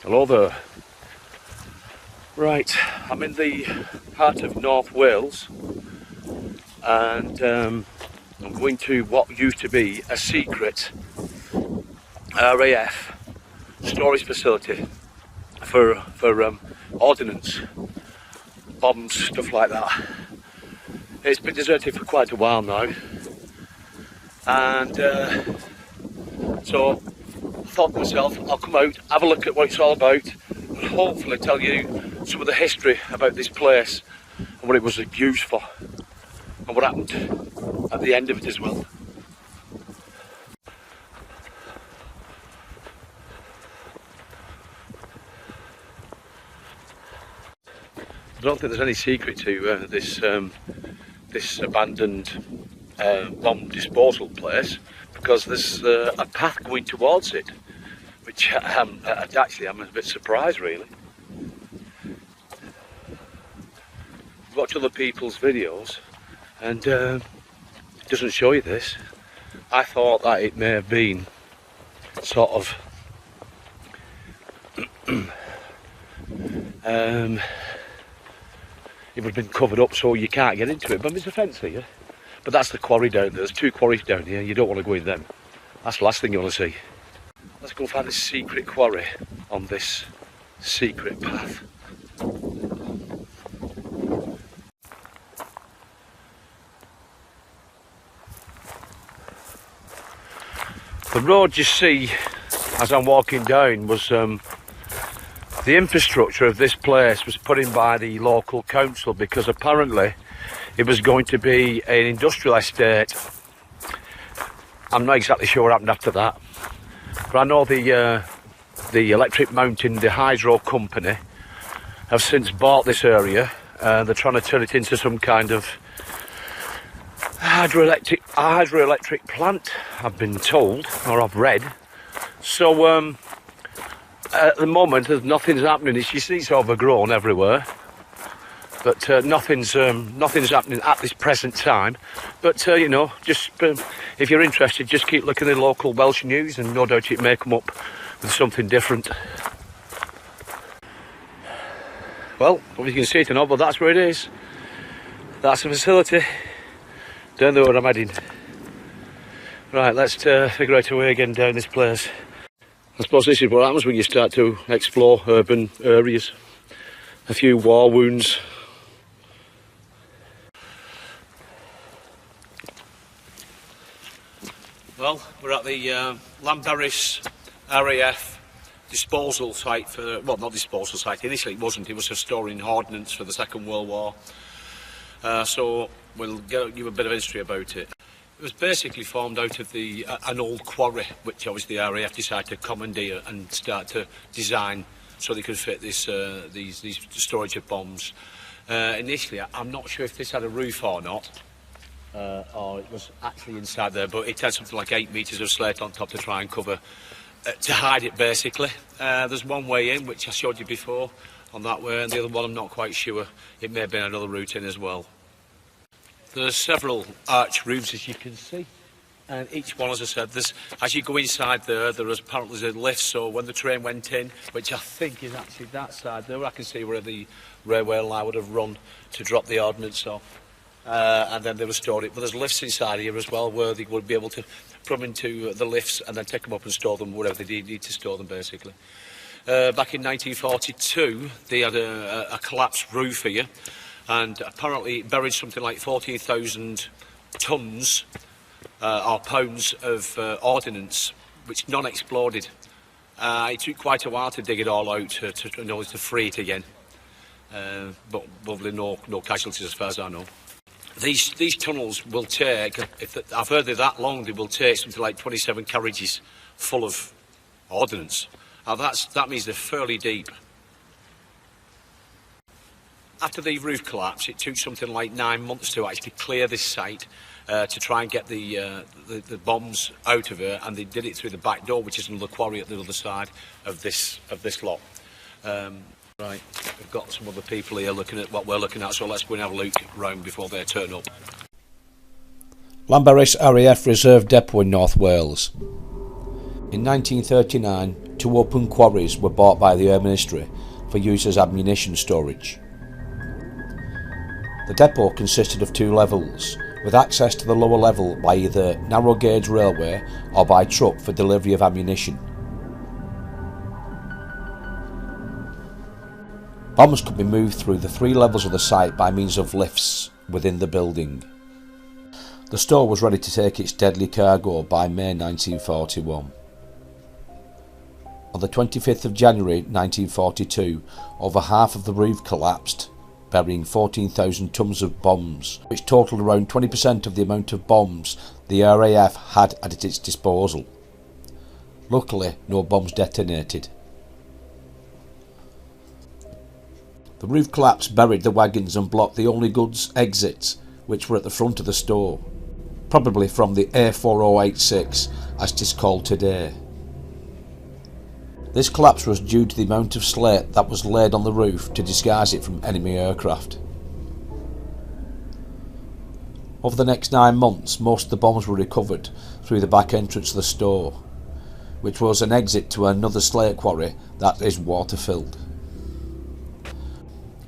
Hello there. Right, I'm in the heart of North Wales and I'm going to what used to be a secret RAF storage facility for ordnance, bombs, stuff like that. It's been deserted for quite a while now, and so I thought to myself, I'll come out, have a look at what it's all about, and hopefully tell you some of the history about this place and what it was used for and what happened at the end of it as well. I don't think there's any secret to this abandoned bomb disposal place, because there's a path going towards it, which actually I'm a bit surprised really. Watch other people's videos and it doesn't show you this. I thought that it may have been sort of it would have been covered up so you can't get into it, but there's a fence here. But that's the quarry down there. There's two quarries down here. You don't want to go in them. That's the last thing you want to see. Let's go find this secret quarry on this secret path. The road you see as I'm walking down was the infrastructure of this place was put in by the local council, because apparently it was going to be an industrial estate. I'm not exactly sure what happened after that, but I know the Electric Mountain, the hydro company, have since bought this area. They're trying to turn it into some kind of hydroelectric plant, I've been told, or I've read. So at the moment nothing's happening. You see, it's overgrown everywhere, but nothing's happening at this present time. But you know, just if you're interested, just keep looking at the local Welsh news, and no doubt it may come up with something different. Well, you can see it now, but that's where it is. That's the facility. Don't know where I'm heading. Right, let's figure out a way again down this place. I suppose this is what happens when you start to explore urban areas. A few war wounds. Well, we're at the Llanberis RAF disposal site for, well, not disposal site, initially it wasn't, it was for storing ordnance for the Second World War. So we'll give you a bit of history about it. It was basically formed out of an old quarry, which obviously the RAF decided to commandeer and start to design so they could fit these storage of bombs. Initially, I'm not sure if this had a roof or not, or it was actually inside there, but it had something like 8 metres of slate on top to try and cover, to hide it basically. There's one way in, which I showed you before, on that way, and the other one I'm not quite sure. It may have been another route in as well. There's several arch roofs, as you can see, and each one, as I said, as you go inside there is apparently a lift, so when the train went in, which I think is actually that side there, I can see where the railway line would have run to drop the ordnance off, and then they would store it. But there's lifts inside here as well, where they would be able to put them into the lifts and then take them up and store them wherever they need to store them, basically. Back in 1942, they had a collapsed roof here, and apparently it buried something like 14,000 tonnes or pounds of ordnance, which non-exploded. It took quite a while to dig it all out in order to free it again, but probably no casualties as far as I know. These tunnels will take, I've heard they're that long, they will take something like 27 carriages full of ordnance. Now that means they're fairly deep. After the roof collapse, it took something like 9 months to actually clear this site to try and get the bombs out of it, and they did it through the back door, which is another quarry at the other side of this lot. Right, we've got some other people here looking at what we're looking at, so let's go and have a look round before they turn up. Llanberis RAF Reserve Depot in North Wales. In 1939, 2 open quarries were bought by the Air Ministry for use as ammunition storage. The depot consisted of 2 levels, with access to the lower level by either narrow gauge railway or by truck for delivery of ammunition. Bombs could be moved through the 3 levels of the site by means of lifts within the building. The store was ready to take its deadly cargo by May 1941. On the 25th of January 1942, over half of the roof collapsed, burying 14,000 tons of bombs, which totalled around 20% of the amount of bombs the RAF had at its disposal. Luckily, no bombs detonated. The roof collapse buried the wagons and blocked the only goods exits which were at the front of the store, probably from the A4086 as it is called today. This collapse was due to the amount of slate that was laid on the roof to disguise it from enemy aircraft. Over the next 9 months, most of the bombs were recovered through the back entrance of the store, which was an exit to another slate quarry that is water filled.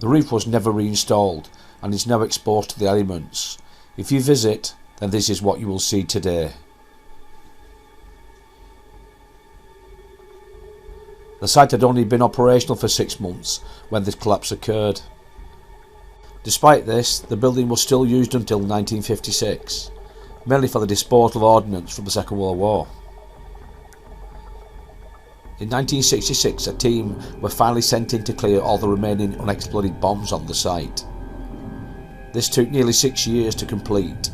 The roof was never reinstalled and is now exposed to the elements. If you visit, then this is what you will see today. The site had only been operational for 6 months when this collapse occurred. Despite this, the building was still used until 1956, mainly for the disposal of ordnance from the Second World War. In 1966, a team were finally sent in to clear all the remaining unexploded bombs on the site. This took nearly 6 years to complete.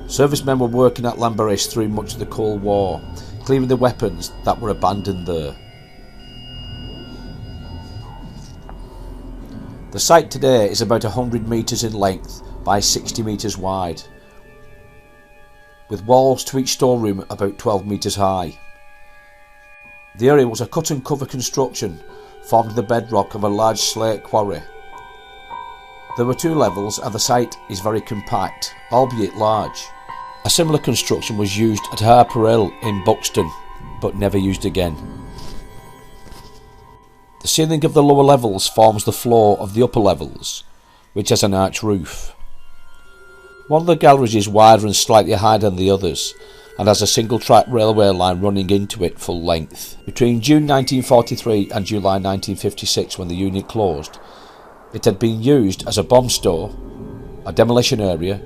Servicemen were working at Llanberis through much of the Cold War, clearing the weapons that were abandoned there. The site today is about 100 metres in length by 60 metres wide, with walls to each storeroom about 12 metres high. The area was a cut and cover construction formed of the bedrock of a large slate quarry. There were 2 levels and the site is very compact, albeit large. A similar construction was used at Harper Hill in Buxton, but never used again. The ceiling of the lower levels forms the floor of the upper levels, which has an arch roof. One of the galleries is wider and slightly higher than the others, and has a single-track railway line running into it full length. Between June 1943 and July 1956, when the unit closed, it had been used as a bomb store, a demolition area,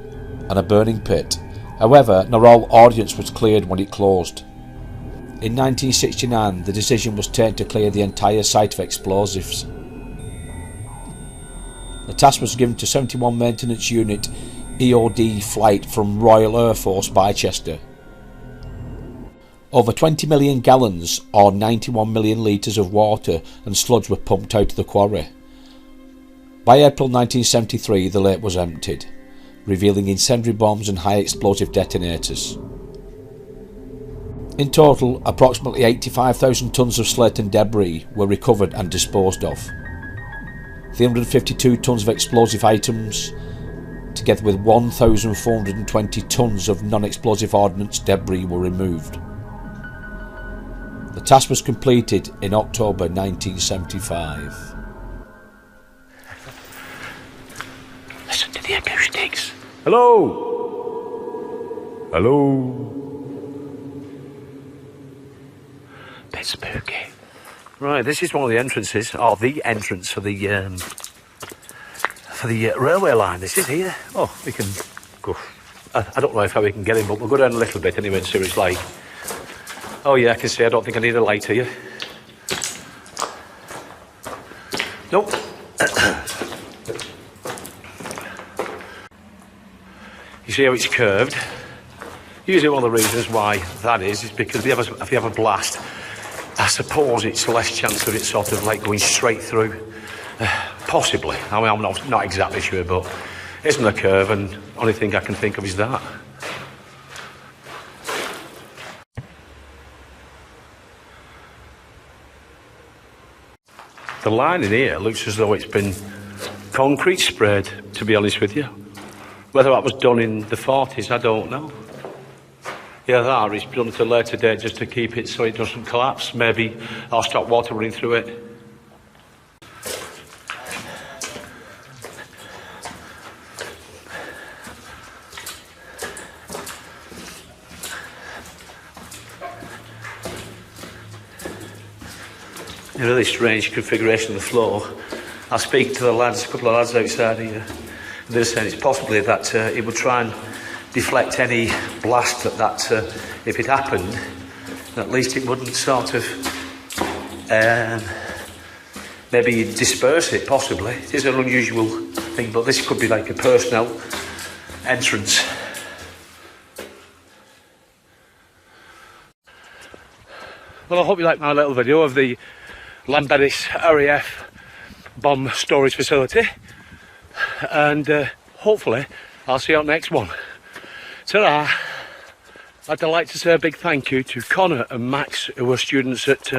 and a burning pit. However, not all ordnance was cleared when it closed. In 1969, the decision was taken to clear the entire site of explosives. The task was given to 71 Maintenance Unit EOD flight from Royal Air Force Bicester. Over 20 million gallons or 91 million litres of water and sludge were pumped out of the quarry. By April 1973, the lake was emptied, revealing incendiary bombs and high explosive detonators. In total, approximately 85,000 tonnes of slate and debris were recovered and disposed of. 352 tonnes of explosive items, together with 1,420 tonnes of non-explosive ordnance debris, were removed. The task was completed in October 1975. Listen to the acoustics. Hello? Hello? Bit spooky. Right, this is one of the entrances, or the entrance for the railway line. This is here. Oh, we can go. I don't know how we can get in, but we'll go down a little bit anyway and see what it's like. Oh yeah, I can see. I don't think I need a light here. Nope. You see how it's curved? Usually one of the reasons why that is because if you have a blast, I suppose it's less chance of it sort of like going straight through. Possibly. I mean, I'm not exactly sure, but isn't a curve, and only thing I can think of is that. The line in here looks as though it's been concrete sprayed, to be honest with you. Whether that was done in the 40s, I don't know. Yeah, that is done at a later date just to keep it so it doesn't collapse. Maybe I'll stop water running through it. A really strange configuration of the floor. I'll speak to the lads, a couple of lads outside here. They're saying it's possibly that it would try and deflect any blast that if it happened, at least it wouldn't sort of maybe disperse it, possibly. It is an unusual thing, but this could be like a personnel entrance. Well, I hope you liked my little video of the Llanberis RAF bomb storage facility, and hopefully I'll see you on the next one. Ta-ra! I'd like to say a big thank you to Connor and Max, who were students at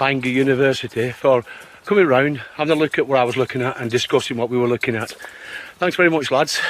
Bangor University, for coming round, having a look at what I was looking at and discussing what we were looking at. Thanks very much, lads.